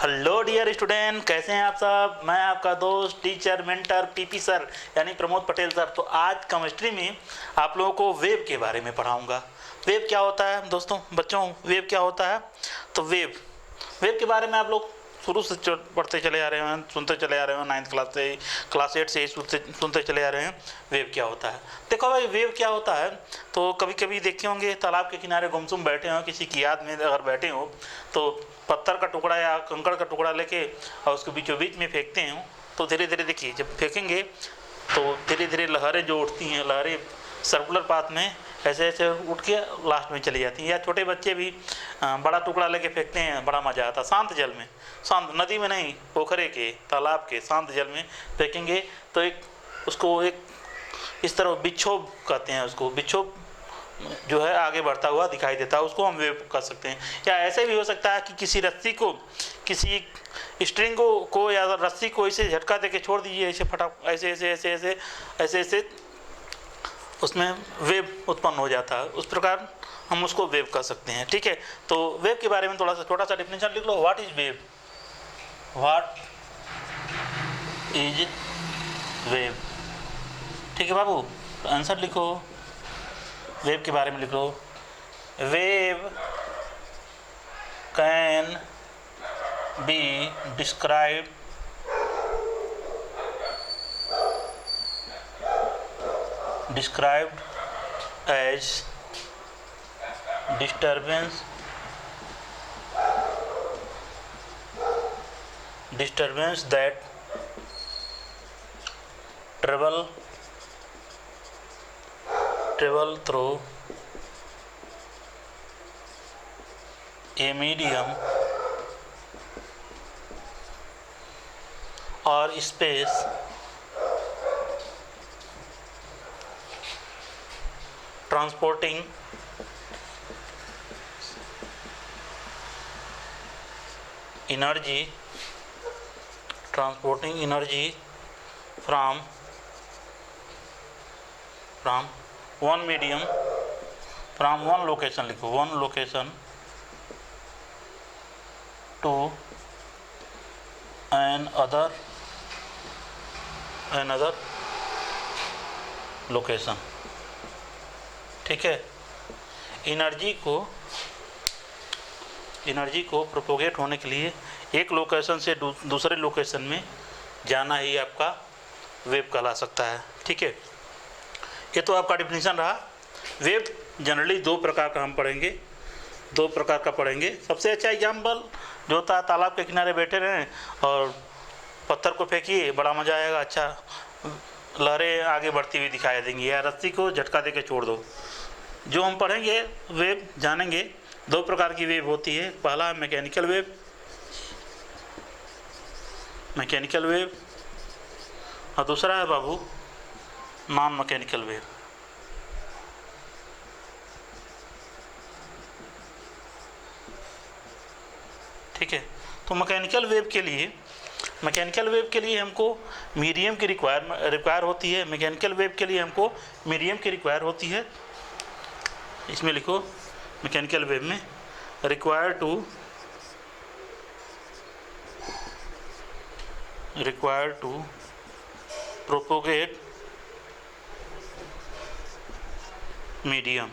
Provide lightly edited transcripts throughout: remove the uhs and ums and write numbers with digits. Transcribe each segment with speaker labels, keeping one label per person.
Speaker 1: Hello dear student, कैसे हैं आप सब। मैं आपका दोस्त टीचर मेंटर पीपी सर यानी प्रमोद पटेल सर। तो आज केमिस्ट्री में आप लोगों को वेव के बारे में पढ़ाऊंगा। वेव क्या होता है दोस्तों, बच्चों वेव क्या होता है। तो वेव के बारे में आप लोग शुरू से पढ़ते चले आ रहे हैं, सुनते चले आ रहे हैं, 9th क्लास से, क्लास 8 से ही सुनते चले आ रहे हैं वेव क्या होता है। देखो भाई, वेव क्या होता है तो कभी कभी देखे होंगे तालाब के किनारे गुमसुम बैठे हो, किसी की याद में अगर बैठे हो तो पत्थर का टुकड़ा या कंकड़ का टुकड़ा लेके और उसको बीचों बीच में फेंकते हैं। तो धीरे धीरे देखिए, जब फेंकेंगे तो धीरे धीरे लहरें जो उठती हैं, लहरें सर्कुलर पाथ में ऐसे ऐसे उठ के लास्ट में चली जाती हैं। या छोटे बच्चे भी बड़ा टुकड़ा लेके फेंकते हैं, बड़ा मज़ा आता है। शांत जल में, शांत नदी में नहीं, पोखरे के तालाब के शांत जल में फेंकेंगे तो उसको इस तरह बिच्छोब कहते हैं। उसको बिच्छोब जो है आगे बढ़ता हुआ दिखाई देता है, उसको हम वेव कर सकते हैं। या ऐसे भी हो सकता है कि किसी रस्सी को, किसी स्ट्रिंग को या रस्सी को ऐसे झटका दे के छोड़ दीजिए, ऐसे फटाक ऐसे ऐसे ऐसे ऐसे ऐसे ऐसे उसमें वेव उत्पन्न हो जाता है। उस प्रकार हम उसको वेव कर सकते हैं। ठीक है, तो वेव के बारे में थोड़ा सा डिफिनेशन लिख लो। What is wave, what is wave. ठीक है बाबू, तो आंसर लिखो, वेव के बारे में लिख लो। Wave can be described as disturbance that travel through a medium or space transporting energy from one medium, from one location लिखो, one location to another location. ठीक है, एनर्जी को प्रोपोगेट होने के लिए एक लोकेशन से दूसरे लोकेशन में जाना ही आपका वेव कहला सकता है। ठीक है, ये तो आपका डिफिनीशन रहा। वेव जनरली दो प्रकार का हम पढ़ेंगे, सबसे अच्छा एग्जाम्पल जो होता है, तालाब के किनारे बैठे रहें और पत्थर को फेंकिए, बड़ा मज़ा आएगा। अच्छा, लहरें आगे बढ़ती हुई दिखाई देंगी, या रस्सी को झटका दे के छोड़ दो। जो हम पढ़ेंगे वेव जानेंगे, दो प्रकार की वेव होती है। पहला है मैकेनिकल वेव और दूसरा है बाबू नॉन मैकेनिकल वेव। ठीक है, तो मैकेनिकल वेव के लिए हमको मीडियम की रिक्वायर होती है। मैकेनिकल वेव के लिए हमको मीडियम की रिक्वायर होती है। इसमें लिखो, मैकेनिकल वेव में रिक्वायर टू प्रोपोगेट मीडियम।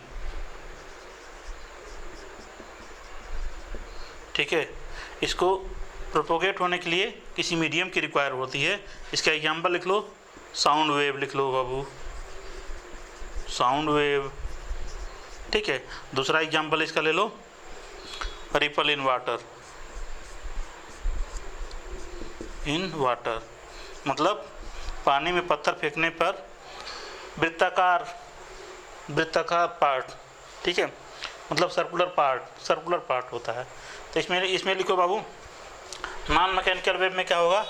Speaker 1: ठीक है, इसको प्रोपोगेट होने के लिए किसी मीडियम की रिक्वायर होती है। इसका एग्जाम्पल लिख लो, साउंड वेव लिख लो बाबू, साउंड वेव। ठीक है, दूसरा एग्जाम्पल इसका ले लो, रिपल इन वाटर, मतलब पानी में पत्थर फेंकने पर वृत्ताकार पार्ट। ठीक है, मतलब सर्कुलर पार्ट होता है। तो इसमें लिखो बाबू, नॉन मैकेनिकल वेव में क्या होगा,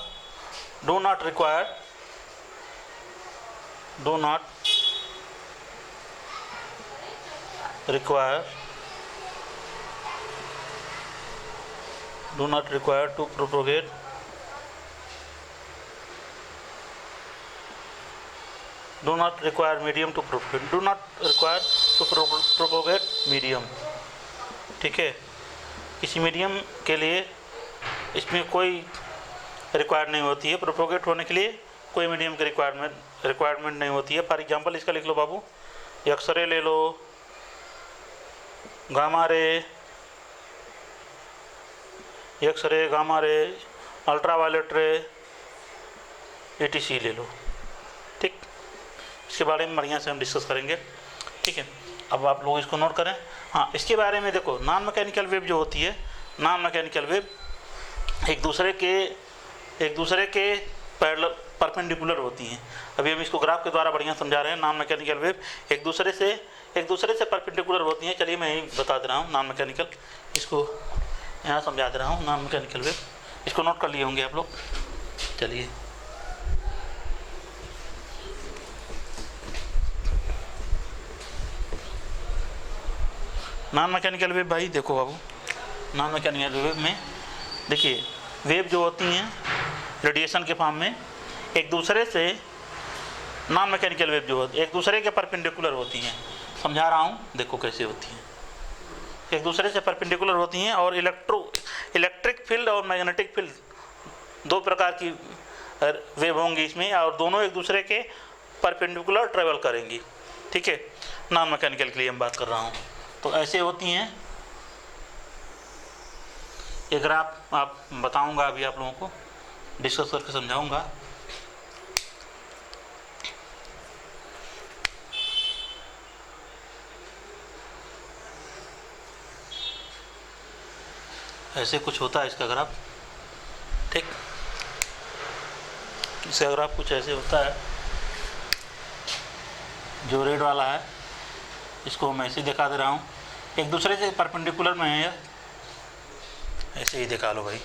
Speaker 1: do not require to propagate do not require medium to propagate medium। ठीक है, किसी मीडियम के लिए इसमें कोई रिक्वायर्ड नहीं होती है, प्रोपोगेट होने के लिए कोई मीडियम की रिक्वायरमेंट नहीं होती है। फॉर एग्जांपल इसका लिख लो बाबू, एक्सरे ले लो, gamma ray, X-ray, gamma ray, ultraviolet ray, ETC ले लो। ठीक, इसके बारे में बढ़िया से हम डिस्कस करेंगे। ठीक है, अब आप लोग इसको नोट करें। हाँ, इसके बारे में देखो, नॉन मैकेनिकल वेव जो होती है, नॉन मैकेनिकल वेव एक दूसरे के परपेंडिकुलर होती हैं। अभी हम इसको ग्राफ के द्वारा बढ़िया समझा रहे हैं। नॉन मैकेनिकल वेव एक दूसरे से परपेंडिकुलर होती हैं। चलिए मैं यही बता दे रहा हूँ, नॉन मैकेनिकल, इसको यहाँ समझा दे रहा हूँ। नॉन मैकेनिकल वेव, इसको नोट कर लिए होंगे आप लोग। चलिए, नॉन मैकेनिकल वेव भाई देखो बाबू, नॉन मैकेनिकल वेव में देखिए, वेव जो होती हैं रेडिएशन के फॉर्म में एक दूसरे से, नॉन मैकेनिकल वेव जो होती है एक दूसरे के परपेंडिकुलर होती हैं। समझा रहा हूँ, देखो कैसे होती हैं। एक दूसरे से परपेंडिकुलर होती हैं और इलेक्ट्रिक फील्ड और मैग्नेटिक फील्ड दो प्रकार की वेव होंगी इसमें, और दोनों एक दूसरे के परपेंडिकुलर ट्रेवल करेंगी। ठीक है, नॉन मैकेनिकल के लिए हम बात कर रहा हूँ। तो ऐसे होती हैं। एक ग्राफ आप बताऊंगा, अभी आप लोगों को डिस्कस करके समझाऊंगा। ऐसे कुछ होता है इसका ग्राफ। ठीक, इसका ग्राफ कुछ ऐसे होता है। जो रेड वाला है इसको मैं ऐसे दिखा दे रहा हूँ, एक दूसरे से परपेंडिकुलर में है, ऐसे ही दिखा लो भाई।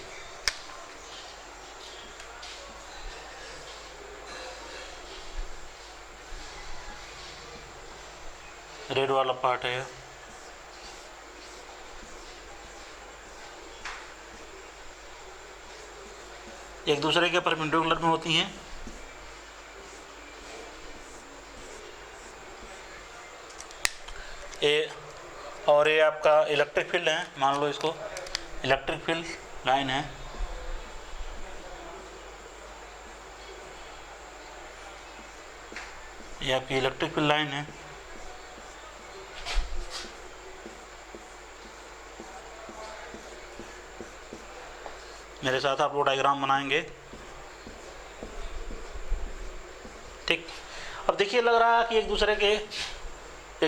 Speaker 1: रेड वाला पार्ट है, एक दूसरे के परपेंडिकुलर में होती हैं। और ये आपका इलेक्ट्रिक फील्ड है, मान लो इसको इलेक्ट्रिक फील्ड लाइन है। ये आपकी इलेक्ट्रिक फील्ड लाइन है। मेरे साथ आप लोग डायग्राम बनाएंगे। ठीक, अब देखिए, लग रहा है कि एक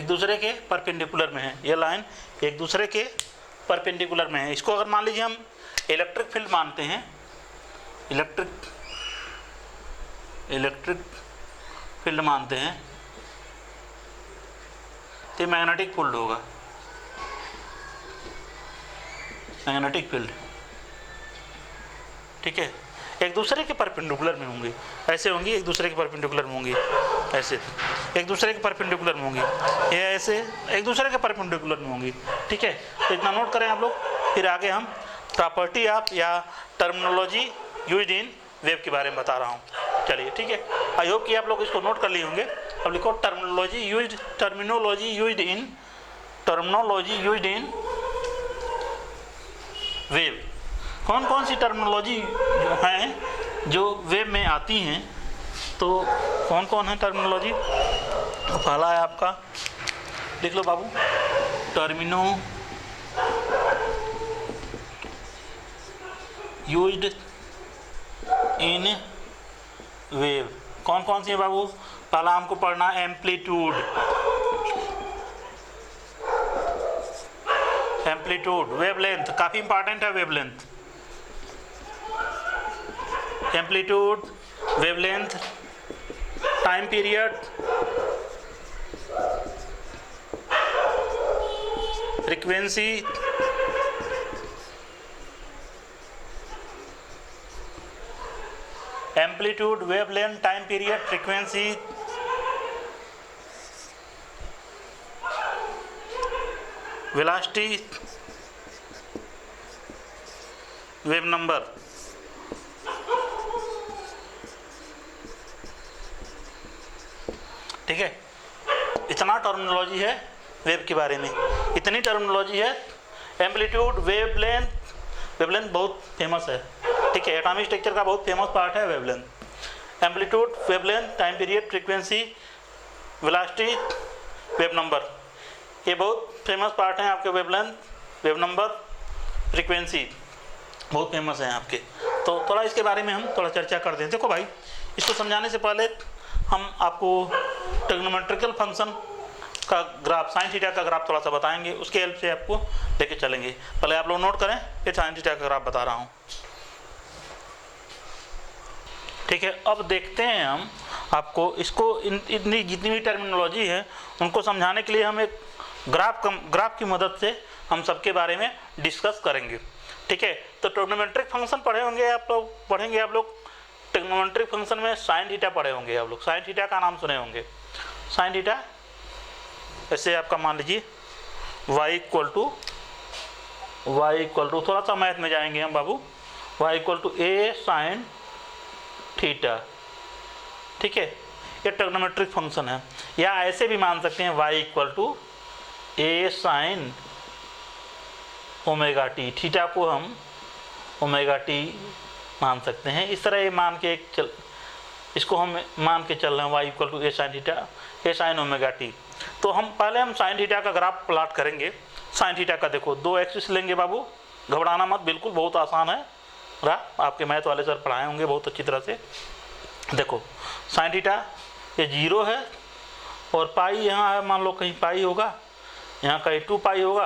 Speaker 1: दूसरे के परपेंडिकुलर में है। ये लाइन एक दूसरे के परपेंडिकुलर में है। इसको अगर मान लीजिए हम इलेक्ट्रिक फील्ड मानते हैं, इलेक्ट्रिक फील्ड मानते हैं, तो मैग्नेटिक फील्ड होगा, मैग्नेटिक फील्ड। ठीक है, एक दूसरे के परपेंडिकुलर में होंगे, ऐसे होंगी, एक दूसरे के परपेंडिकुलर में होंगी, ऐसे एक दूसरे के परपेंडिकुलर में होंगी, ये ऐसे एक दूसरे के परपेंडिकुलर में होंगी। ठीक है, तो इतना नोट करें आप लोग। फिर आगे हम प्रॉपर्टी ऑफ या टर्मिनोलॉजी यूज्ड इन वेव के बारे में बता रहा हूँ। चलिए, ठीक है, आई होप कि आप लोग इसको नोट कर लिए होंगे। अब लिखो टर्मिनोलॉजी यूज्ड इन वेव। कौन कौन सी टर्मिनोलॉजी हैं जो वेव में आती हैं? तो कौन कौन है टर्मिनोलॉजी? तो पहला है आपका, देख लो बाबू, टर्मिनो यूज्ड इन वेव। कौन कौन सी है बाबू? पहला हमको पढ़ना एम्पलीट्यूड, वेवलेंथ, काफी इंपॉर्टेंट है wavelength. Amplitude, wavelength, time period, frequency, amplitude, wavelength, time period, frequency, velocity, wave number. ठीक है, इतना टर्मिनोलॉजी है वेव के बारे में, इतनी टर्मिनोलॉजी है। एम्पलीट्यूड, वेवलेंथ, वेवलेंथ बहुत फेमस है, ठीक है, एटॉमिक स्ट्रक्चर का बहुत फेमस पार्ट है wavelength. Amplitude, wavelength, time period, frequency, velocity, wave number, ये बहुत फेमस पार्ट हैं आपके। वेवलेंथ, वेव नंबर, फ्रीक्वेंसी बहुत फेमस हैं आपके। तो थोड़ा इसके बारे में हम थोड़ा चर्चा कर दें। देखो भाई, इसको समझाने से पहले हम आपको ट्रिग्नोमेट्रिकल फंक्शन का ग्राफ, साइन थीटा का ग्राफ थोड़ा सा बताएंगे, उसके हेल्प से आपको लेके चलेंगे। पहले आप लोग नोट करें, फिर साइन थीटा का ग्राफ बता रहा हूँ, ठीक है। अब देखते हैं हम आपको इसको इतनी जितनी भी टर्मिनोलॉजी है उनको समझाने के लिए हम एक ग्राफ की मदद से हम सबके बारे में डिस्कस करेंगे, ठीक है। तो ट्रिग्नोमेट्रिक फंक्शन पढ़े होंगे आप लोग ट्रिग्नोमेट्रिक फंक्शन में साइन थीटा पढ़े होंगे आप लोग, साइन थीटा का नाम सुने होंगे। साइन थीटा ऐसे आपका मान लीजिए y इक्वल टू थोड़ा सा मैथ में जाएंगे हम बाबू, y equal to a sine theta, ठीक है। ये ट्रिग्नोमेट्रिक फंक्शन है। या ऐसे भी मान सकते हैं y equal to a sine omega t, theta को हम ओमेगा टी मान सकते हैं। इस तरह ये मान के इसको हम मान के चल रहे हैं y equal to a sine theta, a sine omega t. तो पहले हम साइन थीटा का ग्राफ प्लॉट करेंगे। साइन थीटा का देखो 2 एक्सिस लेंगे बाबू, घबराना मत, बिल्कुल बहुत आसान है ग्राफ, आपके मैथ वाले सर पढ़ाए होंगे बहुत अच्छी तरह से। देखो साइन थीटा ये 0 है और पाई यहाँ है, मान लो कहीं पाई होगा, यहाँ कहीं 2 पाई होगा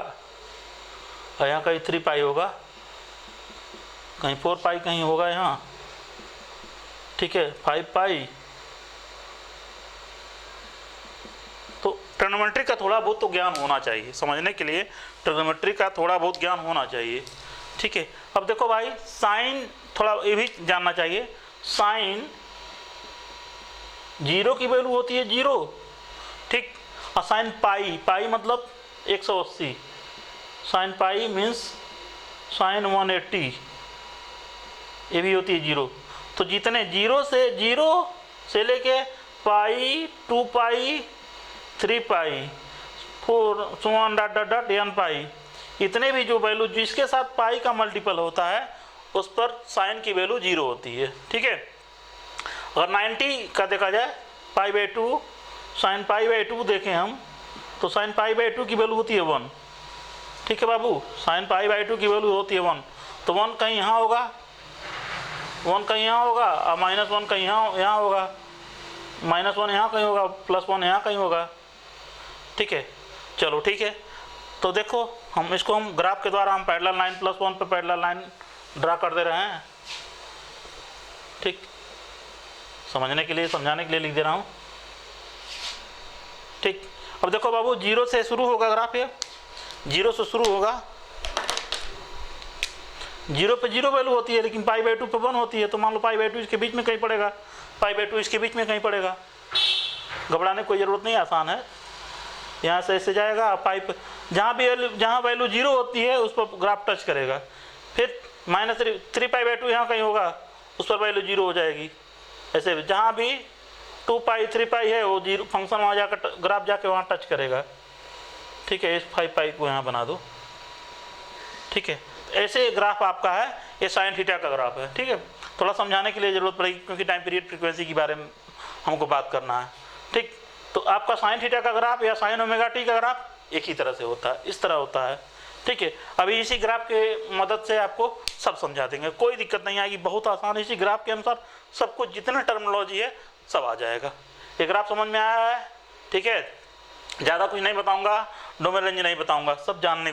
Speaker 1: और यहाँ कहीं 3 पाई होगा, कहीं 4 पाई कहीं होगा यहाँ, ठीक है, 5 पाई। तो ट्रिग्नोमेट्री का थोड़ा बहुत तो ज्ञान होना चाहिए, समझने के लिए ट्रिग्नोमेट्री का थोड़ा बहुत ज्ञान होना चाहिए, ठीक है। अब देखो भाई, साइन थोड़ा ये भी जानना चाहिए, साइन 0 की वैल्यू होती है 0, ठीक। और साइन पाई मतलब 180, साइन पाई मीन्स साइन 180, ये भी होती है 0। तो जितने 0 से लेके पाई, 2 पाई, 3 पाई, 4 1 डॉट डॉट डॉट n पाई, इतने भी जो वैल्यू जिसके साथ पाई का मल्टीपल होता है उस पर साइन की वैल्यू 0 होती है, ठीक है। अगर 90 का देखा जाए π/2, साइन π/2 देखें हम तो साइन π/2 की वैल्यू होती है 1, ठीक है बाबू, साइन π/2 की वैल्यू होती है 1। तो 1 कहीं यहाँ होगा, 1 कहीं यहाँ होगा और -1 कहीं यहाँ होगा, -1 यहाँ कहीं होगा, +1 यहाँ कहीं होगा, ठीक है। चलो ठीक है, तो देखो इसको हम ग्राफ के द्वारा हम पैरेलल लाइन +1 पे पैरेलल लाइन ड्रा कर दे रहे हैं, ठीक, समझने के लिए समझाने के लिए लिख दे रहा हूँ, ठीक। अब देखो बाबू 0 से शुरू होगा ग्राफ, ये 0 से शुरू होगा, 0 पे 0 वैल्यू होती है लेकिन π/2 पे 1 होती है। तो मान लो π/2 इसके बीच में कहीं पड़ेगा, π/2 इसके बीच में कहीं पड़ेगा, घबराने की कोई ज़रूरत नहीं, आसान है। यहाँ से ऐसे जाएगा, पाइप जहाँ वैल्यू 0 होती है उस पर ग्राफ टच करेगा, फिर -3 π/2 यहाँ कहीं होगा, उस पर वैल्यू 0 हो जाएगी। ऐसे जहाँ भी 2 पाई 3 पाई है वो 0 फंक्शन वहाँ जाकर ग्राफ जाके वहाँ टच करेगा, ठीक है। इस 5 पाई को यहाँ बना दो, ठीक है। ऐसे ग्राफ आपका है, ये साइन थीटा का ग्राफ है, ठीक है। थोड़ा समझाने के लिए ज़रूरत पड़ेगी क्योंकि टाइम पीरियड फ्रीक्वेंसी के बारे में हमको बात करना है, ठीक। तो आपका साइन थीटा का ग्राफ या साइन ओमेगा टी का ग्राफ एक ही तरह से होता है, इस तरह होता है, ठीक है। अभी इसी ग्राफ के मदद से आपको सब समझा देंगे, कोई दिक्कत नहीं आएगी, बहुत आसान है। इसी ग्राफ के अनुसार सब कुछ जितना टर्मिनोलॉजी है सब आ जाएगा। ये ग्राफ समझ में आया है, ठीक है। ज़्यादा कुछ नहीं बताऊंगा, डोमेन रेंज नहीं बताऊंगा, सब जानने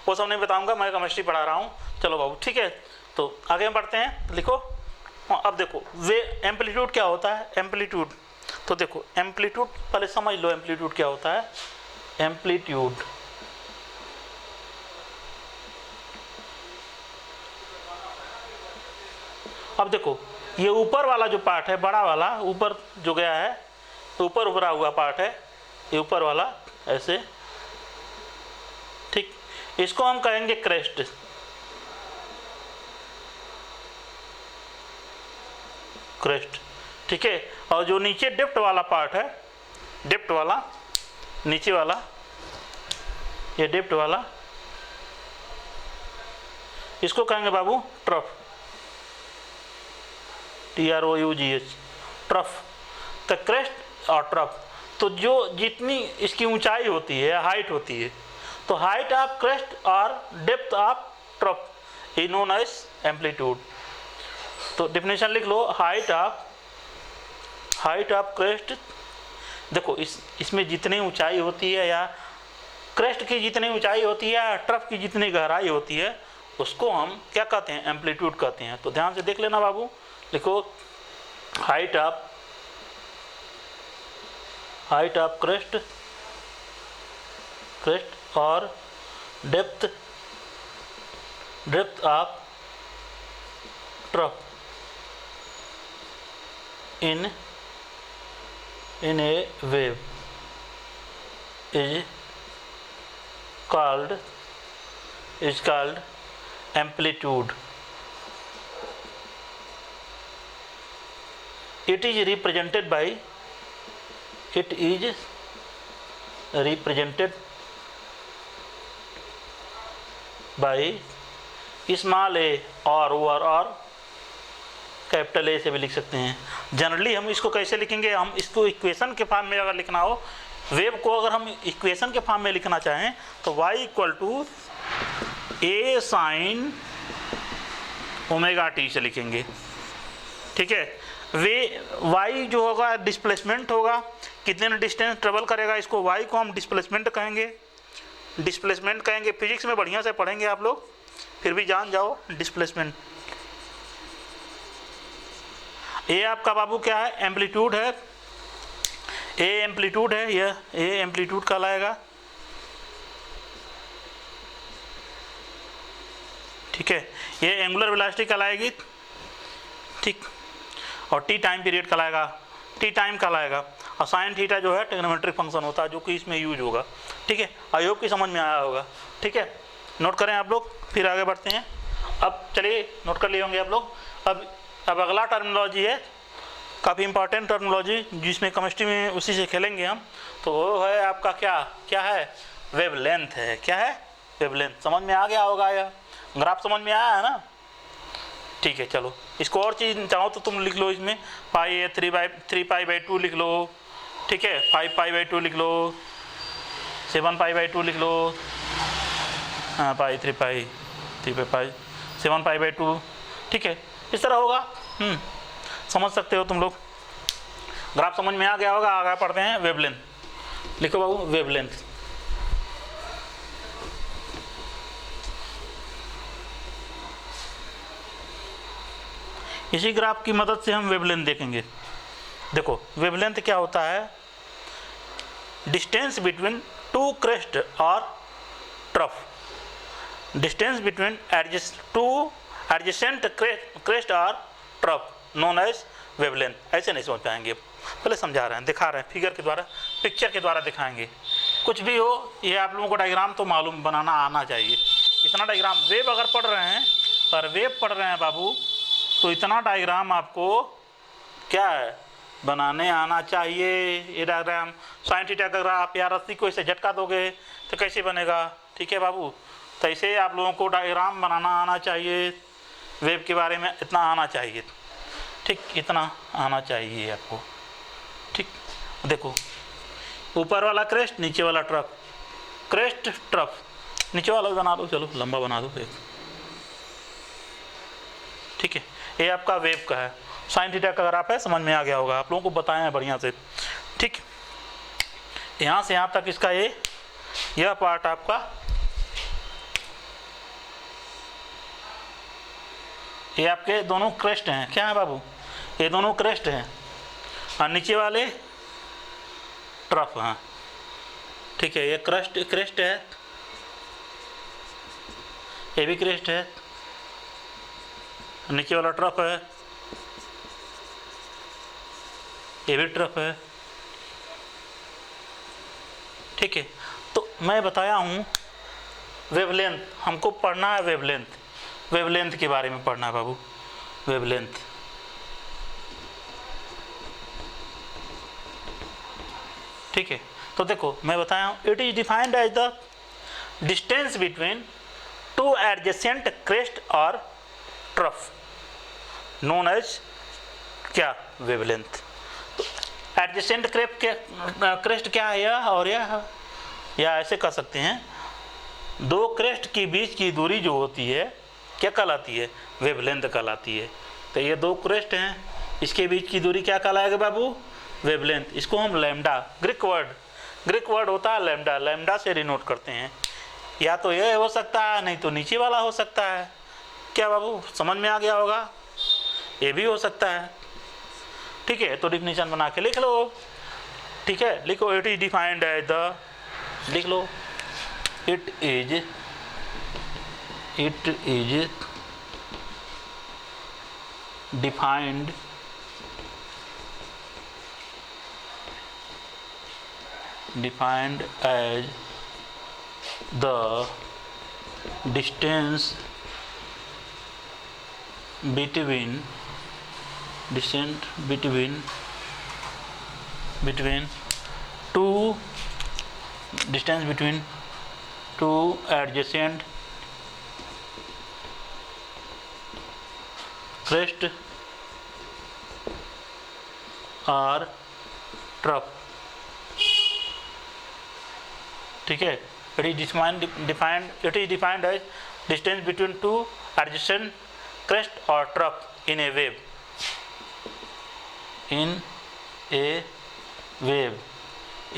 Speaker 1: वो सब नहीं बताऊंगा, मैं केमिस्ट्री पढ़ा रहा हूँ। चलो बाबू ठीक है, तो आगे हम बढ़ते हैं, लिखो। अब देखो वे एम्पलीट्यूड क्या होता है, एम्पलीट्यूड। तो देखो एम्पलीट्यूड पहले समझ लो, एम्पलीट्यूड क्या होता है। एम्पलीट्यूड अब देखो ये ऊपर वाला जो पार्ट है, बड़ा वाला ऊपर जो गया है, ऊपर उभरा हुआ पार्ट है, ये ऊपर वाला ऐसे, ठीक, इसको हम कहेंगे क्रेस्ट, क्रेस्ट, ठीक है। और जो नीचे डिप्ट वाला पार्ट है, डिप्ट वाला नीचे वाला, ये डिप्ट वाला, इसको कहेंगे बाबू trough, TROUGH, trough. The crest और ट्रफ, तो जो जितनी इसकी ऊंचाई होती है, हाइट होती है, तो हाइट ऑफ क्रेस्ट और depth of trough is known as amplitude. तो डिफिनेशन लिख लो, हाइट ऑफ क्रेस्ट, देखो इसमें जितनी ऊंचाई होती है या क्रेस्ट की जितनी ऊंचाई होती है या ट्रफ की जितनी गहराई होती है, उसको हम क्या कहते हैं, एम्पलीट्यूड कहते हैं। तो ध्यान से देख लेना बाबू, लिखो हाइट ऑफ क्रेस्ट और depth of trough in A wave is called amplitude. It is represented by small a और कैपिटल ए से भी लिख सकते हैं। जनरली हम इसको कैसे लिखेंगे, हम इसको इक्वेशन के फॉर्म में अगर लिखना हो, वेव को अगर हम इक्वेशन के फॉर्म में लिखना चाहें तो y equal to a sine omega t से लिखेंगे। ठीक है, वे y जो होगा डिस्प्लेसमेंट होगा, कितने डिस्टेंस ट्रेवल करेगा, इसको y को हम डिस्प्लेसमेंट कहेंगे। फिजिक्स में बढ़िया से पढ़ेंगे आप लोग, फिर भी जान जाओ डिस्प्लेसमेंट। ए आपका बाबू क्या है, एम्पलीट्यूड है, ए एम्पलीट्यूड है, यह ए एम्पलीट्यूड कहलाएगा। ठीक है, ये एंगुलर वेलोसिटी कहलाएगी। ठीक, और टी टाइम पीरियड कहलाएगा, और साइन थीटा जो है ट्रिग्नोमेट्रिक फंक्शन होता है जो कि इसमें यूज होगा। ठीक है, आई होप कि समझ में आया होगा। ठीक है, नोट करें आप लोग, फिर आगे बढ़ते हैं। अब चलिए नोट कर लिए होंगे आप लोग। अब अगला टर्मिनोलॉजी है, काफ़ी इंपॉर्टेंट टर्मिनोलॉजी, जिसमें केमिस्ट्री में उसी से खेलेंगे हम। तो वो है आपका क्या है, वेवलेंथ है। क्या है, वेवलेंथ। समझ में आ गया होगा, यह ग्राफ समझ में आया है ना। ठीक है, चलो इसको और चीज़ चाहो तो तुम लिख लो, इसमें पाई है 3π/2 लिख लो। ठीक है, 5π/2 लिख लो, 7π/2 लिख लो, हाँ पाई 3π 7π/2। ठीक है, इस तरह होगा। समझ सकते हो तुम लोग, ग्राफ समझ में आ गया होगा। आगे पढ़ते हैं, वेवलेंथ लिखो बाबू, वेवलेंथ। इसी ग्राफ की मदद से हम वेवलेंथ देखेंगे। देखो वेवलेंथ क्या होता है, डिस्टेंस बिटवीन टू क्रेस्ट और trough, distance between two adjacent crest और ट्रफ नोन एज वेवलेंथ। ऐसे नहीं समझ पाएंगे, पहले समझा रहे हैं, दिखा रहे हैं, पिक्चर के द्वारा दिखाएंगे। कुछ भी हो, ये आप लोगों को डायग्राम तो मालूम बनाना आना चाहिए। इतना डायग्राम वेव अगर पढ़ रहे हैं और वेव पढ़ रहे हैं बाबू, तो इतना डायग्राम आपको क्या है, बनाने आना चाहिए। ये डायग्राम साइन थीटा का ग्राफ, या रस्सी को इसे झटका दोगे तो कैसे बनेगा। ठीक है बाबू, तो ऐसे आप लोगों को डायग्राम बनाना आना चाहिए, वेव के बारे में इतना आना चाहिए। ठीक, इतना आना चाहिए आपको। ठीक, देखो ऊपर वाला क्रेस्ट, नीचे वाला ट्रफ, क्रेस्ट ट्रफ, नीचे वाला भी बना दो, चलो लंबा बना दो एक। ठीक है, ये आपका वेव का है, साइन थीटा का ग्राफ है, समझ में आ गया होगा, आप लोगों को बताया है बढ़िया से। ठीक, यहाँ से यहाँ तक इसका यह पार्ट आपका, ये आपके दोनों क्रेस्ट हैं। क्या है बाबू, ये दोनों क्रेस्ट हैं और नीचे वाले ट्रफ हैं। ठीक है, ये क्रेस्ट है, ये भी क्रेस्ट है, नीचे वाला ट्रफ है, ये भी ट्रफ है। ठीक है, तो मैं बताया हूँ वेवलेंथ, हमको पढ़ना है वेवलेंथ के बारे में पढ़ना है बाबू, वेवलेंथ। ठीक है, तो देखो मैं बताया हूँ, it is defined as the distance between two adjacent crest और ट्रफ नोन एज क्या, वेवलेंथ। एडजेसेंट क्रेस्ट क्या है, यह और यह, या ऐसे कह सकते हैं दो क्रेस्ट के बीच की दूरी जो होती है क्या कहलाती है, वेवलेंथ कहलाती है। तो ये दो क्रेस्ट हैं, इसके बीच की दूरी क्या कहलाएगा बाबू, वेवलेंथ। इसको हम लैम्डा, ग्रीक वर्ड होता है लैम्डा, लैम्डा से डिनोट करते हैं। या तो यह हो सकता है, नहीं तो नीचे वाला हो सकता है। क्या बाबू समझ में आ गया होगा, ये भी हो सकता है। ठीक है, तो डिफिनीशन बना के लिख लो। ठीक है, लिखो it is defined as the, लिख लो it is defined as the distance between two adjacent crest or trough। ठीक है, it is defined as distance between two adjacent crest or trough in a wave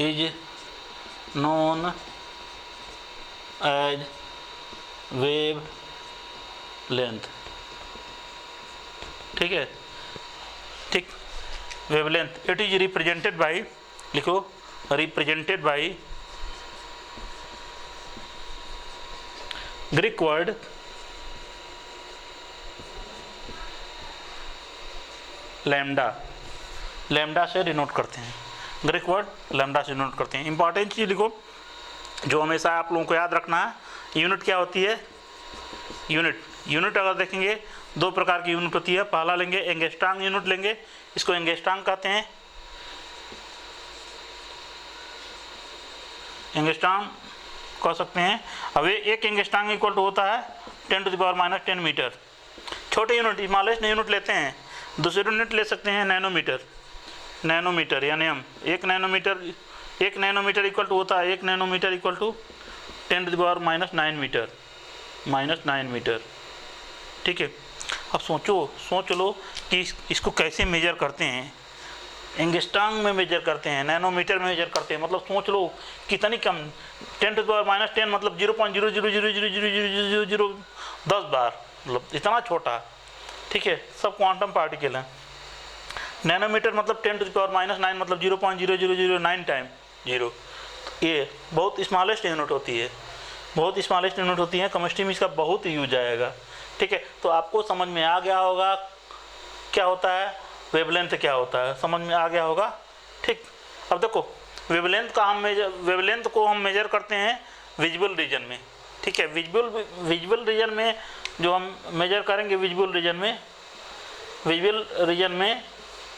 Speaker 1: is known as wavelength। ठीक है, ठीक, wavelength it is represented by, लिखो represented by Greek word lambda, lambda से denote करते हैं, Greek word lambda से denote करते हैं। इंपॉर्टेंट चीज़ लिखो जो हमेशा आप लोगों को याद रखना है, यूनिट क्या होती है, यूनिट अगर देखेंगे दो प्रकार की यूनिट होती है। पहला लेंगे एंगस्ट्रॉम यूनिट लेंगे, इसको एंगस्ट्रॉम कहते हैं, एंगस्ट्रॉम कह सकते हैं। अब एक एंगस्ट्रॉम इक्वल टू होता है 10⁻⁻10 मीटर। छोटे यूनिट हिमालय यूनिट लेते हैं, दूसरे यूनिट ले सकते हैं नैनोमीटर यानी हम एक नैनोमीटर इक्वल टू होता है, 1 नैनोमीटर इक्वल टू 10⁻⁹ मीटर। ठीक है, अब सोच लो कि इसको कैसे मेजर करते हैं, एंगस्ट्रॉम में मेजर करते हैं, नैनोमीटर में मेजर करते हैं। मतलब सोच लो कितनी कम, 10⁻⁻10 मतलब 0.000000010 बार, मतलब इतना छोटा। ठीक है, सब क्वांटम पार्टिकल हैं। नैनोमीटर मतलब 10⁻⁹ मतलब 0.0009 टाइम 0। ये बहुत स्मॉलेस्ट यूनिट होती है, केमिस्ट्री में इसका बहुत यूज आएगा। ठीक है, तो आपको समझ में आ गया होगा क्या होता है वेवलेंथ, क्या होता है, समझ में आ गया होगा। ठीक, अब देखो वेवलेंथ को हम मेजर करते हैं विजुअल रीजन में। ठीक है, विजुअल रीजन में जो हम मेजर करेंगे, विजुअल रीजन में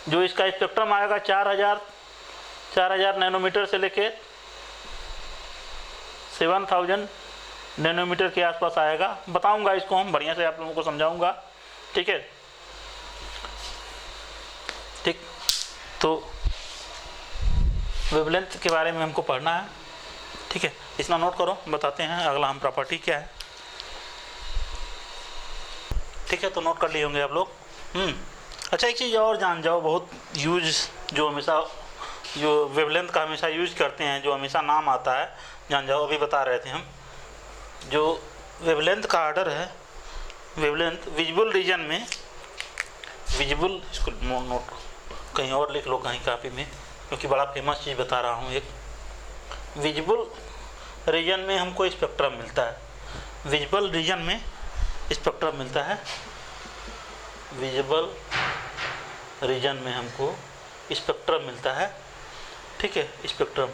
Speaker 1: जो इसका स्पेक्ट्रम आएगा 4000 नैनोमीटर से लेके 7000 नैनोमीटर के आसपास आएगा। बताऊंगा इसको, हम बढ़िया से आप लोगों को समझाऊंगा। ठीक है, ठीक, तो वेवलेंथ के बारे में हमको पढ़ना है। ठीक है, इतना नोट करो, बताते हैं अगला हम प्रॉपर्टी क्या है। ठीक है, तो नोट कर लिए होंगे आप लोग। अच्छा, एक चीज़ और जान जाओ, बहुत यूज जो हमेशा जो वेवलेंथ का हमेशा यूज करते हैं, जो हमेशा नाम आता है, जान जाओ। अभी बता रहे थे हम, जो वेवलेंथ का ऑर्डर है, वेवलेंथ विजुअल रीजन में, इसको नोट कहीं और लिख लो, कहीं कॉपी में, क्योंकि बड़ा फेमस चीज़ बता रहा हूँ। एक विजुअल रीजन में हमको स्पेक्ट्रम मिलता है, विजुअल रीजन में स्पेक्ट्रम मिलता है, विजुअल रीजन में हमको स्पेक्ट्रम मिलता है। ठीक है, स्पेक्ट्रम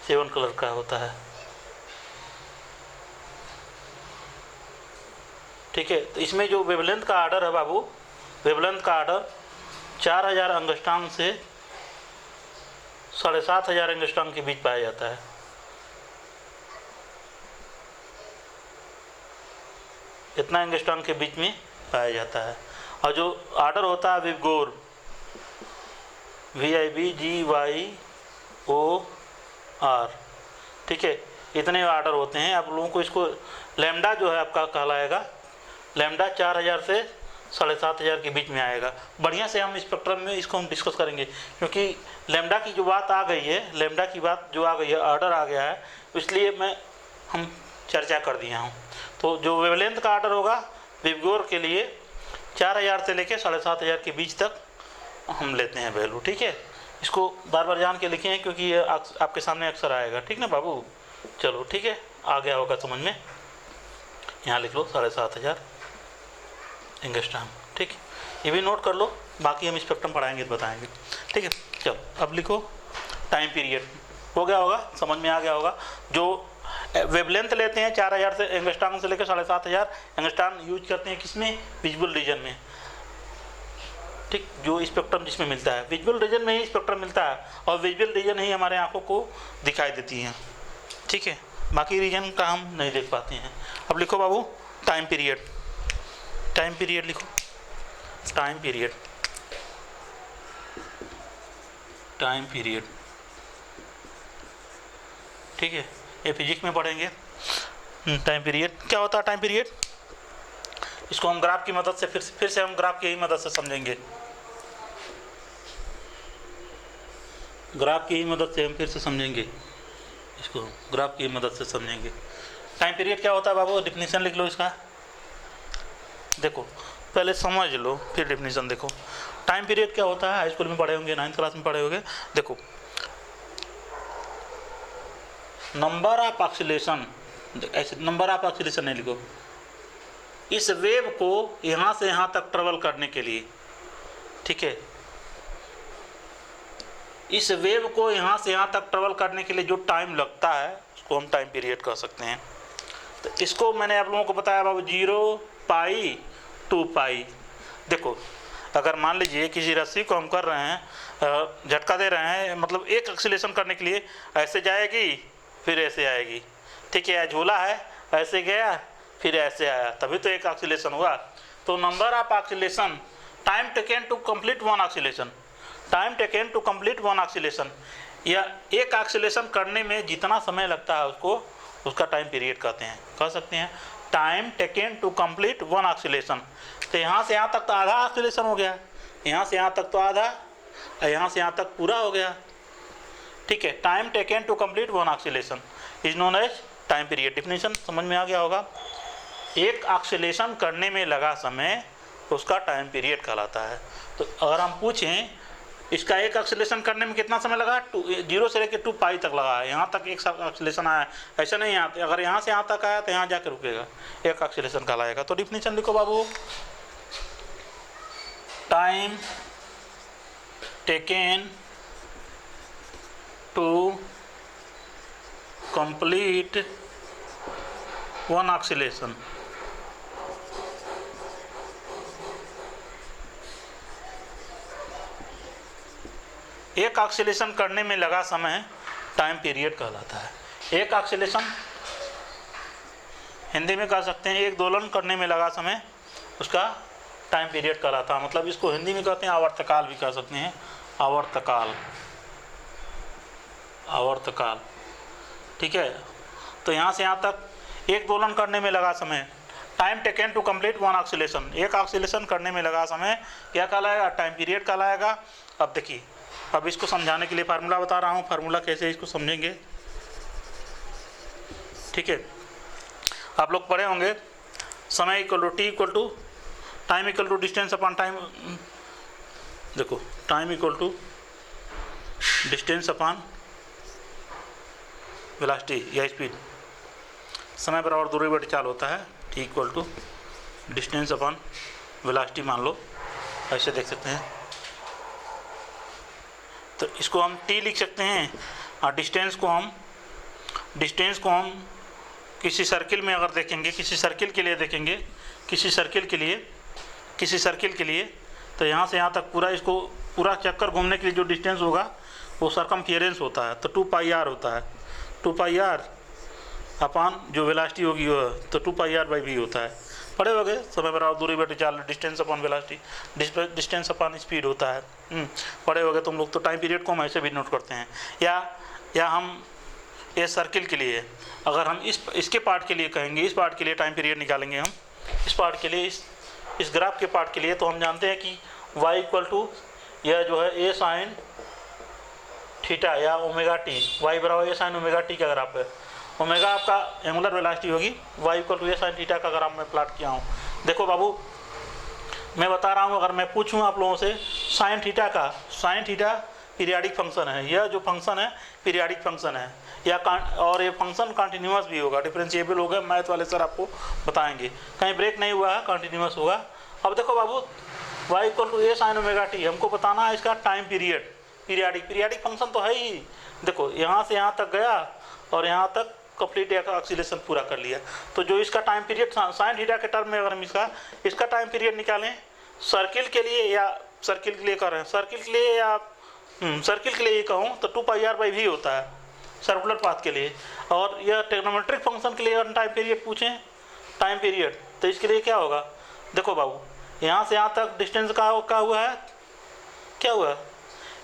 Speaker 1: 7 कलर का होता है। ठीक है, तो इसमें जो वेवलेंथ का आर्डर है बाबू, वेवलेंथ का आर्डर 4000 एंगस्ट्रॉम से 7500 एंगस्ट्रॉम के बीच पाया जाता है। इतना एंगस्ट्रॉम के बीच में पाया जाता है। और जो ऑर्डर होता है विबगोर, VIBGYOR, ठीक है, इतने ऑर्डर होते हैं। आप लोगों को इसको लैम्डा जो है आपका कहलाएगा, लैम्डा 4000 से 7500 के बीच में आएगा। बढ़िया से हम स्पेक्ट्रम में इसको हम डिस्कस करेंगे, क्योंकि लैम्डा की जो बात आ गई है, लैम्डा की बात जो आ गई है, ऑर्डर आ गया है, इसलिए हम चर्चा कर दिया हूँ। तो जो वेवलेंथ का ऑर्डर होगा विबगोर के लिए 4000 से लेकर 7500 के बीच तक हम लेते हैं वैल्यू, ठीक है। इसको बार बार जान के लिखें, क्योंकि ये आपके सामने अक्सर आएगा, ठीक ना बाबू। चलो ठीक है, आ गया होगा समझ में। यहाँ लिख लो 7500 एंगस्ट्रॉम, ठीक है, ये भी नोट कर लो। बाकी हम स्पेक्ट्रम पढ़ाएंगे तो बताएंगे, ठीक है। चलो अब लिखो टाइम पीरियड। हो गया होगा, समझ में आ गया होगा। जो वेवलेंथ लेते हैं 4000 से एंगस्ट्रॉम से लेकर 7500 एंगस्ट्रॉम यूज करते हैं किसमें, विजुअल रीजन में, ठीक। जो स्पेक्ट्रम जिसमें मिलता है विजुअल रीजन में ही स्पेक्ट्रम मिलता है, और विजुअल रीजन ही हमारे आंखों को दिखाई देती हैं, ठीक है। बाकी रीजन का हम नहीं देख पाते हैं। अब लिखो बाबू टाइम पीरियड, टाइम पीरियड लिखो, टाइम पीरियड, टाइम पीरियड, ठीक है। ये फिजिक्स में पढ़ेंगे। टाइम पीरियड क्या होता है, टाइम पीरियड, इसको हम ग्राफ की मदद से फिर से हम ग्राफ की ही मदद से समझेंगे। ग्राफ की ही मदद से हम फिर से समझेंगे, इसको ग्राफ की मदद से समझेंगे। टाइम पीरियड क्या होता है बाबू, डिफिनीशन लिख लो इसका। देखो पहले समझ लो फिर डिफिनीशन देखो। टाइम पीरियड क्या होता है, हाई स्कूल में पढ़े होंगे, 9th क्लास में पढ़े होंगे। देखो नंबर ऑफ ऑक्सीलेशन, ऐसे नंबर ऑफ ऑक्सीलेशन नहीं लिखो, इस वेव को यहाँ से यहाँ तक ट्रेवल करने के लिए, ठीक है, इस वेव को यहाँ से यहाँ तक ट्रेवल करने के लिए जो टाइम लगता है उसको हम टाइम पीरियड कह सकते हैं। तो इसको मैंने आप लोगों को बताया बाबू 0 पाई 2 पाई। देखो अगर मान लीजिए किसी रस्सी को हम कर रहे हैं, झटका दे रहे हैं, मतलब एक एक्सीलेशन करने के लिए ऐसे जाएगी फिर ऐसे आएगी, ठीक है। झूला है, ऐसे गया फिर ऐसे आया, तभी तो एक ऑक्सीलेशन हुआ। तो number of oscillation, time taken to complete one oscillation, time taken to complete one oscillation, या एक ऑक्सीलेशन करने में जितना समय लगता है उसको, उसका टाइम पीरियड कहते हैं, कह सकते हैं time taken to complete one oscillation. तो यहाँ से यहाँ तक तो आधा ऑक्सीलेशन हो गया, यहाँ से यहाँ तक तो आधा, और यहाँ से यहाँ तक पूरा हो गया, ठीक है। Time taken to complete one oscillation is known as time period. Definition समझ में आ गया होगा। एक ऑक्सीलेशन करने में लगा समय उसका टाइम पीरियड कहलाता है। तो अगर हम पूछें इसका एक ऑक्सीलेशन करने में कितना समय लगा, 0 से लेकर 2 पाई तक लगा है, यहाँ तक एक ऑक्सीलेशन आया, ऐसा नहीं आता, अगर यहाँ से यहाँ तक आया तो यहाँ जाकर रुकेगा, एक ऑक्सीलेशन कहलाएगा। तो डिफिनीशन लिखो बाबू, time taken to complete one oscillation, एक ऑक्सीलेशन करने में लगा समय टाइम पीरियड कहलाता है। एक ऑक्सीलेशन हिंदी में कह सकते हैं एक दोलन करने में लगा समय, उसका टाइम पीरियड कहलाता है। मतलब इसको हिंदी में कहते हैं आवर्तकाल भी कह सकते हैं, आवर्तकाल, आवर्तकाल, ठीक है। तो यहाँ से यहाँ तक एक दोलन करने में लगा समय, time taken to complete one oscillation, एक ऑक्सीलेशन करने में लगा समय क्या कहलाएगा, टाइम पीरियड कहलाएगा। अब देखिए, अब इसको समझाने के लिए फार्मूला बता रहा हूँ, फार्मूला कैसे इसको समझेंगे, ठीक है। आप लोग पढ़े होंगे समय equal to T equal to time equal to distance upon time. देखो time equal to distance upon velocity या स्पीड, समय बराबर दूरी बटे चाल होता है, T equal to distance upon velocity मान लो, ऐसे देख सकते हैं। तो इसको हम टी लिख सकते हैं, और डिस्टेंस को हम किसी सर्किल में अगर देखेंगे, किसी सर्किल के लिए देखेंगे, किसी सर्किल के लिए, तो यहाँ से यहाँ तक पूरा, इसको पूरा चक्कर घूमने के लिए जो डिस्टेंस होगा वो सरकमफियरेंस होता है, तो 2 पाई आर होता है, 2 पाई आर अपॉन जो वेलोसिटी होगी वो, तो 2 पाई आर बाई वी होता है। पढ़े होगे, समय बराबर दूरी बटे चाल, distance upon velocity, distance upon speed होता है। पढ़े होगे तुम लोग। तो टाइम पीरियड को हम ऐसे भी नोट करते हैं। या हम ये सर्किल के लिए, अगर हम इसके पार्ट के लिए कहेंगे, इस पार्ट के लिए टाइम पीरियड निकालेंगे हम, इस पार्ट के लिए, इस ग्राफ के पार्ट के लिए, तो हम जानते हैं कि y इक्वल टू यह जो है ए साइन थीटा या ओमेगा टी, y बराबर ए साइन ओमेगा टी का ग्राफ है। ओमेगा आपका एंगुलर वेलोसिटी होगी, y equal to a sine theta का ग्राफ मैं प्लॉट किया हूँ। देखो बाबू, मैं बता रहा हूँ, अगर मैं पूछूँ आप लोगों से साइन थीटा पीरियाडिक फंक्शन है, यह जो फंक्शन है पीरियाडिक फंक्शन है, या और ये फंक्शन कंटिन्यूअस भी होगा, डिफरेंशिएबल होगा, मैथ वाले सर आपको बताएंगे, कहीं ब्रेक नहीं हुआ है, कंटिन्यूअस होगा। अब देखो बाबू, y equal to a sine omega t, हमको बताना है इसका टाइम पीरियड। पीरियाडिक फंक्शन तो है ही। देखो यहाँ से यहाँ तक गया और यहाँ तक कंप्लीट ऑक्सीलेशन पूरा कर लिया, तो जो इसका टाइम पीरियड साइन थीटा के टर्म में अगर हम इसका टाइम पीरियड निकालें सर्किल के लिए, या सर्किल के लिए कर रहे हैं, सर्किल के लिए या सर्किल के लिए ये कहूँ तो 2πr/v होता है सर्कुलर पाथ के लिए। और यह ट्रिग्नोमेट्रिक फंक्शन के लिए अगर टाइम पीरियड पूछें, टाइम पीरियड, तो इसके लिए क्या होगा? देखो बाबू, यहाँ से यहाँ तक डिस्टेंस का हुआ है, क्या हुआ?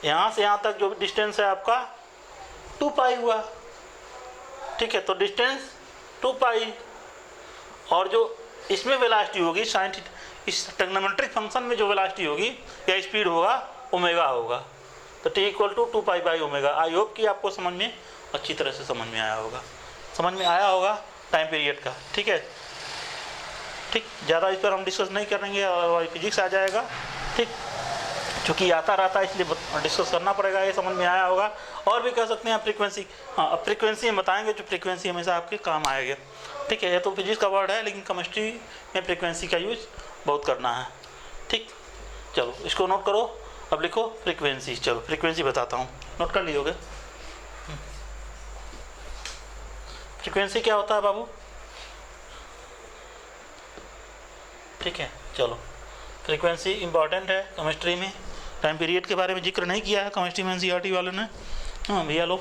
Speaker 1: यहाँ से यहाँ तक जो डिस्टेंस है आपका 2π हुआ, ठीक है। तो डिस्टेंस 2π, और जो इसमें वेलोसिटी होगी साइन, इस ट्रिग्नोमेट्रिक फंक्शन में जो वेलोसिटी होगी या स्पीड होगा ओमेगा होगा। तो t इक्वल टू 2π/ओमेगा। आई होप कि आपको समझ में अच्छी तरह से समझ में आया होगा टाइम पीरियड का, ठीक है। ठीक, ज़्यादा इस पर हम डिस्कस नहीं करेंगे और फिजिक्स आ जाएगा, ठीक, चूँकि आता रहता है इसलिए डिस्कस करना पड़ेगा, ये समझ में आया होगा। और भी कह सकते हैं फ्रीक्वेंसी, हाँ अब फ्रीक्वेंसी हम बताएंगे, जो फ्रीक्वेंसी हमेशा आपके काम आएगा, ठीक है। ये तो फिजिक्स का वर्ड है, लेकिन केमिस्ट्री में फ्रीक्वेंसी का यूज बहुत करना है, ठीक। चलो इसको नोट करो, अब लिखो फ्रीक्वेंसी। चलो फ्रीक्वेंसी बताता हूँ, नोट कर लियोगे। फ्रीक्वेंसी क्या होता है बाबू? ठीक है, चलो फ्रीक्वेंसी इंपॉर्टेंट है केमिस्ट्री में। टाइम पीरियड के बारे में जिक्र नहीं किया है केमिस्ट्री में एनसीईआरटी वालों ने, हाँ भैया लोग,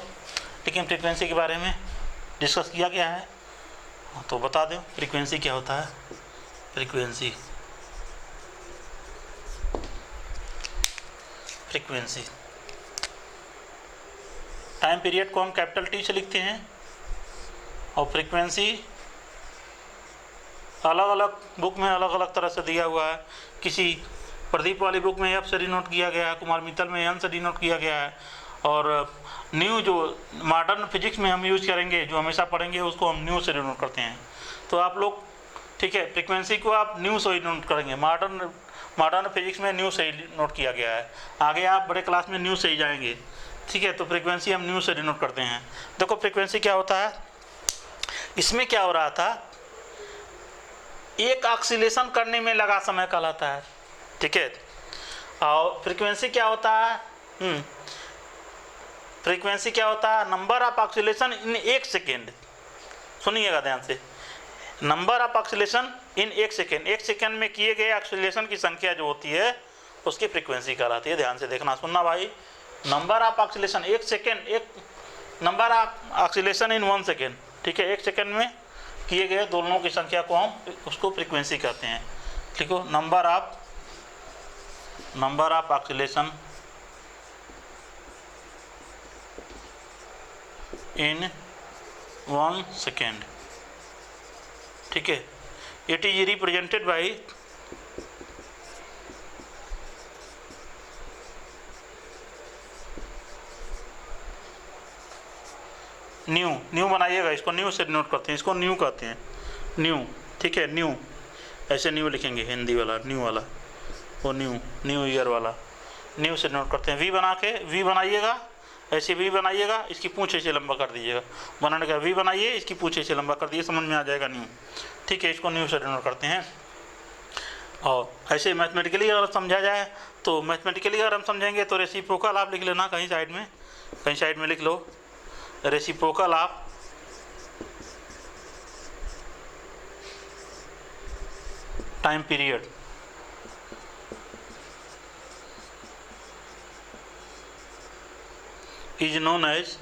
Speaker 1: लेकिन फ्रीक्वेंसी के बारे में डिस्कस किया गया है, तो बता दो फ्रीक्वेंसी क्या होता है। फ्रीक्वेंसी टाइम पीरियड को हम कैपिटल टी से लिखते हैं, और फ्रीक्वेंसी अलग अलग बुक में अलग अलग तरह से दिया हुआ है। किसी प्रदीप वाली बुक में एफ से डिनोट किया गया है, कुमार मित्तल में एन से डिनोट किया गया है, और न्यू जो मॉडर्न फिजिक्स में हम यूज करेंगे, जो हमेशा पढ़ेंगे, उसको हम न्यू से डिनोट करते हैं। तो आप लोग, ठीक है, फ्रीक्वेंसी को आप न्यू से ही नोट करेंगे। मॉडर्न फिजिक्स में न्यू से ही नोट किया गया है, आगे आप बड़े क्लास में न्यू से ही जाएंगे, ठीक है। तो फ्रीक्वेंसी हम न्यू से डिनोट करते हैं। देखो फ्रीक्वेंसी क्या होता है, इसमें क्या हो रहा था, एक ऑक्सीलेशन करने में लगा समय कहलाता है, ठीक है। और फ्रीक्वेंसी क्या होता है, फ्रीक्वेंसी क्या होता है, number of oscillation in 1 second. सुनिएगा ध्यान से, number of oscillation in 1 second. 1 second में किए गए ऑक्सीलेशन की संख्या जो होती है उसकी फ्रीक्वेंसी कहलाती है। ध्यान से देखना, सुनना भाई, नंबर ऑफ ऑक्सीलेशन 1 सेकेंड, एक number of oscillation in 1 second, ठीक है। 1 सेकेंड में किए गए दोलनों की संख्या को हम उसको फ्रीक्वेंसी कहते हैं। लिखो, number of oscillation in 1 second, ठीक है। It is represented by new बनाइएगा, इसको न्यू से नोट करते हैं, इसको न्यू कहते हैं, न्यू, ठीक है। न्यू ऐसे न्यू लिखेंगे, हिंदी वाला न्यू वाला, वो न्यू ईयर वाला, न्यू से नोट करते हैं। वी बना के, वी बनाइएगा, ऐसे वी बनाइएगा, इसकी पूँछ ऐसे लंबा कर दीजिएगा, बनाने का वी बनाइए, इसकी पूँछ ऐसे लंबा कर दीजिए, समझ में आ जाएगा न्यू, ठीक है। इसको न्यू से नोट करते हैं। और ऐसे मैथमेटिकली अगर समझा जाए तो, मैथमेटिकली अगर हम समझेंगे तो रेसिप्रोकल आप लिख लेना कहीं साइड में लिख लो, reciprocal of time period is known as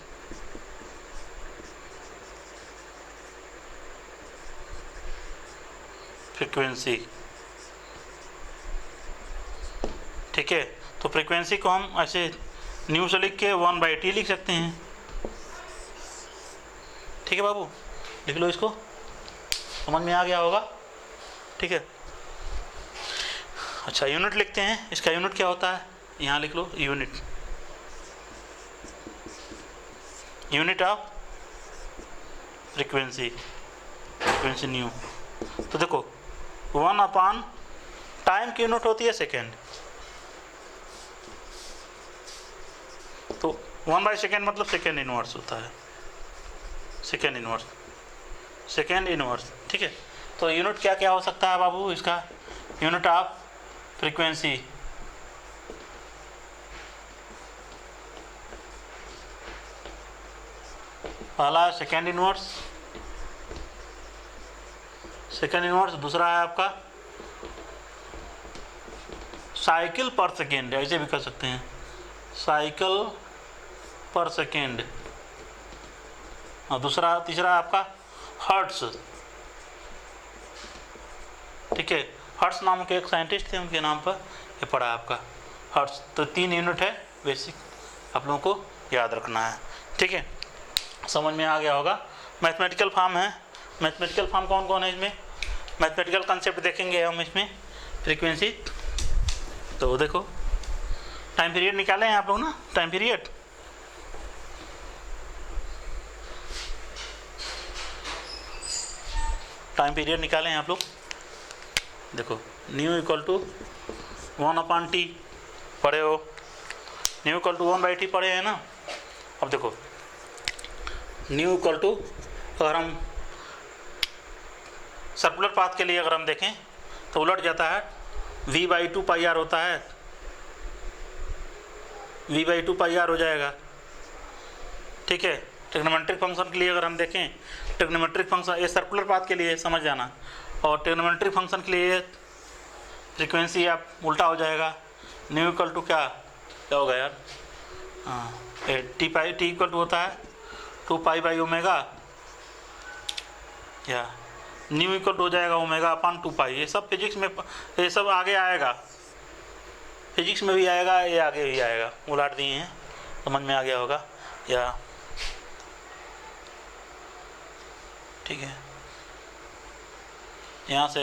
Speaker 1: frequency. ठीक है, तो फ्रीक्वेंसी को हम ऐसे न्यू से लिख के 1/t लिख सकते हैं। ठीक है बाबू, लिख लो इसको, समझ में आ गया होगा। ठीक है, अच्छा यूनिट लिखते हैं, इसका यूनिट क्या होता है, यहाँ लिख लो unit, unit of frequency, frequency nu. तो देखो 1/, टाइम की यूनिट होती है सेकेंड, तो 1/सेकेंड मतलब सेकेंड इनवर्स होता है, सेकेंड इनवर्स, सेकेंड इनवर्स। ठीक है, तो यूनिट क्या क्या हो सकता है बाबू इसका, यूनिट ऑफ फ्रीक्वेंसी, पहला सेकेंड इनवर्स, सेकेंड इनवर्स, दूसरा है आपका साइकिल पर सेकेंड, ऐसे भी कर सकते हैं, साइकिल पर सेकेंड, और दूसरा तीसरा आपका हर्ट्स। ठीक है, हर्ट्स नाम के एक साइंटिस्ट थे, उनके नाम पर ये पड़ा आपका हर्ट्स। तो 3 यूनिट है बेसिक, आप लोगों को याद रखना है। ठीक है, समझ में आ गया होगा। मैथमेटिकल फॉर्म है, मैथमेटिकल फॉर्म कौन कौन है इसमें, मैथमेटिकल कंसेप्ट देखेंगे हम इसमें, फ्रीक्वेंसी। तो देखो टाइम पीरियड निकाले हैं आप लोग ना, टाइम पीरियड, टाइम पीरियड निकाले हैं आप लोग। देखो न्यू इक्वल टू 1/t पढ़े हो, न्यू इक्वल टू 1/t पढ़े हैं ना। अब देखो न्यू इक्वल टू, अगर हम सर्कुलर पाथ के लिए अगर हम देखें तो उलट जाता है, v/2πr होता है, v/2πr हो जाएगा। ठीक है, ट्रिग्नोमेट्रिक फंक्शन के लिए अगर हम देखें, ट्रिग्नोमेट्रिक फंक्शन, ये सर्कुलर पाथ के लिए समझ जाना, और ट्रिग्नोमेट्रिक फंक्शन के लिए फ्रीक्वेंसी आप उल्टा हो जाएगा, न्यू इक्वल टू क्या होगा यार, टी इक्वल टू होता है 2π/ω, या न्यू इक्वल टू हो जाएगा ω/2π। ये सब फिजिक्स में, ये सब आगे आएगा, फिजिक्स में भी आएगा, ये आगे भी आएगा, उलट दिए हैं, समझ में आ गया होगा। या ठीक है, यहाँ से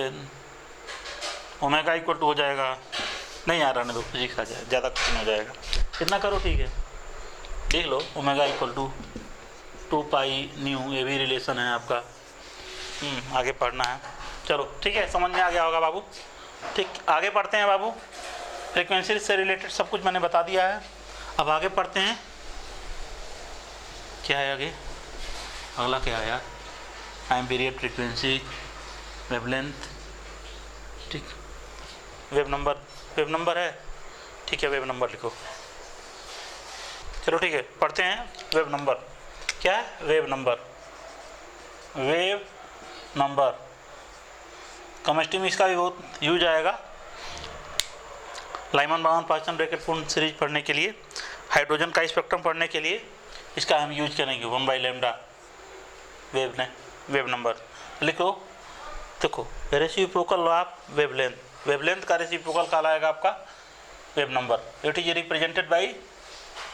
Speaker 1: ओमेगा इक्वल टू हो जाएगा, नहीं आ रहा, तो फिजिक्स आ जाए, ज़्यादा कुछ हो जाएगा, इतना करो। ठीक है, देख लो ओमेगा इक्वल टू 2π न्यू, ये भी रिलेशन है आपका, आगे पढ़ना है। चलो ठीक है, समझ में आ गया होगा बाबू। ठीक, आगे पढ़ते हैं बाबू, फ्रीक्वेंसी से रिलेटेड सब कुछ मैंने बता दिया है। अब आगे पढ़ते हैं, क्या है आगे, अगला क्या है यार, टाइम पीरियड, फ्रीक्वेंसी, वेवलेंथ। ठीक, वेव नंबर है। ठीक है, वेव नंबर लिखो। चलो ठीक है, पढ़ते हैं वेव नंबर। क्या है wave number, wave number chemistry में इसका भी बहुत यूज आएगा, लाइमन बाउंड पार्सन ब्रैकेट पूर्ण सीरीज पढ़ने के लिए, हाइड्रोजन का स्पेक्ट्रम पढ़ने के लिए इसका हम यूज करेंगे 1/λ वेव नंबर। लिखो, देखो रेसिप्रोकल ऑफ वेवलेंथ, वेवलेंथ का रेसिप्रोकल कहलाएगा आपका wave number. It is represented by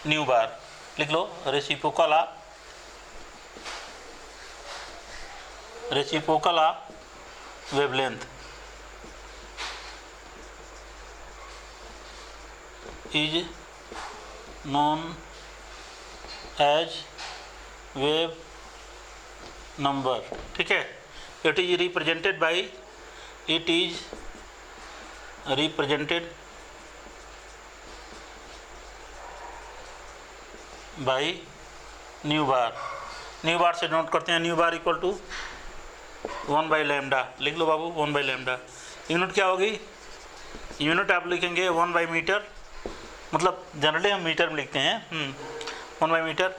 Speaker 1: nu bar. लिख लो reciprocal of wavelength is known as wave number. ठीक है, it is represented by nu bar. Nu bar से नोट करते हैं, न्यू बार इक्वल टू 1/λ। लिख लो बाबू 1/λ। यूनिट क्या होगी, यूनिट आप लिखेंगे 1/मीटर, मतलब जनरली हम मीटर में लिखते हैं 1/मीटर,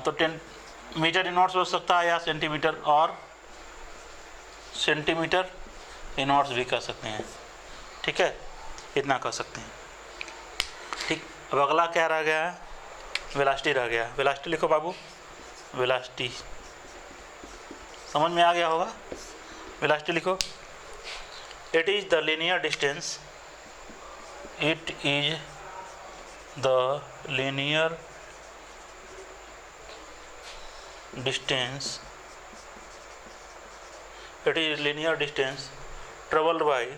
Speaker 1: तो 10 मीटर इनवर्स हो सकता है, या सेंटीमीटर और सेंटीमीटर इनवर्स भी कर सकते हैं। ठीक है, इतना कर सकते हैं। ठीक, अब अगला क्या रह गया है, वेलोसिटी रह गया। वेलोसिटी लिखो बाबू, वेलोसिटी समझ में आ गया होगा। वेलोसिटी लिखो, It is the linear distance. It is the linear distance. It is linear distance traveled by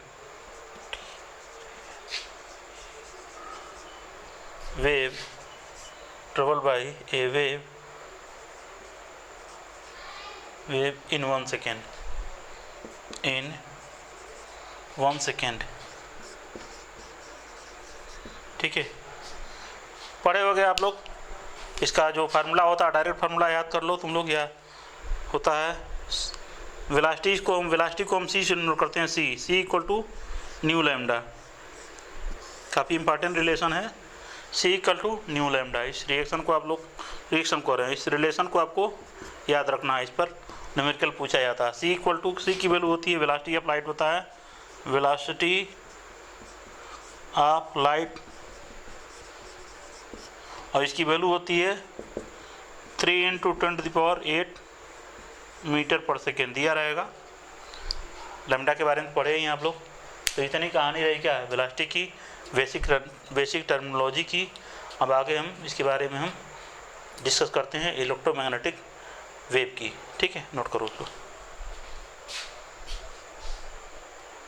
Speaker 1: wave, traveled by a wave in 1 second. In 1 second. ठीक है, पढ़े हो गए आप लोग। इसका जो फार्मूला होता है, डायरेक्ट फार्मूला याद कर लो तुम लोग। यह होता है वेलोसिटी को हम सी से नोट करते हैं, सी इक्वल टू न्यू लैम्डा। काफ़ी इंपॉर्टेंट रिलेशन है, सी इक्वल टू न्यू लैम्डा। इस रिएक्शन को आप लोग रिएक्शन कर रहे हैं, इस रिलेशन को आपको याद रखना है। इस पर न्यूमेरिकल पूछा जाता है। सी इक्वल टू, सी की वैल्यू होती है वेलोसिटी ऑफ लाइट, होता है वेलोसिटी ऑफ लाइट, और इसकी वैल्यू होती है 3 × 10⁸ मीटर पर सेकेंड दिया रहेगा। लैम्डा के बारे में पढ़े ही आप लोग। तो इतनी कहानी रही क्या है वेलोसिटी की, बेसिक टर्मिनोलॉजी की। अब आगे हम इसके बारे में हम डिस्कस करते हैं इलेक्ट्रोमैग्नेटिक वेव की। ठीक है, नोट करो उसको।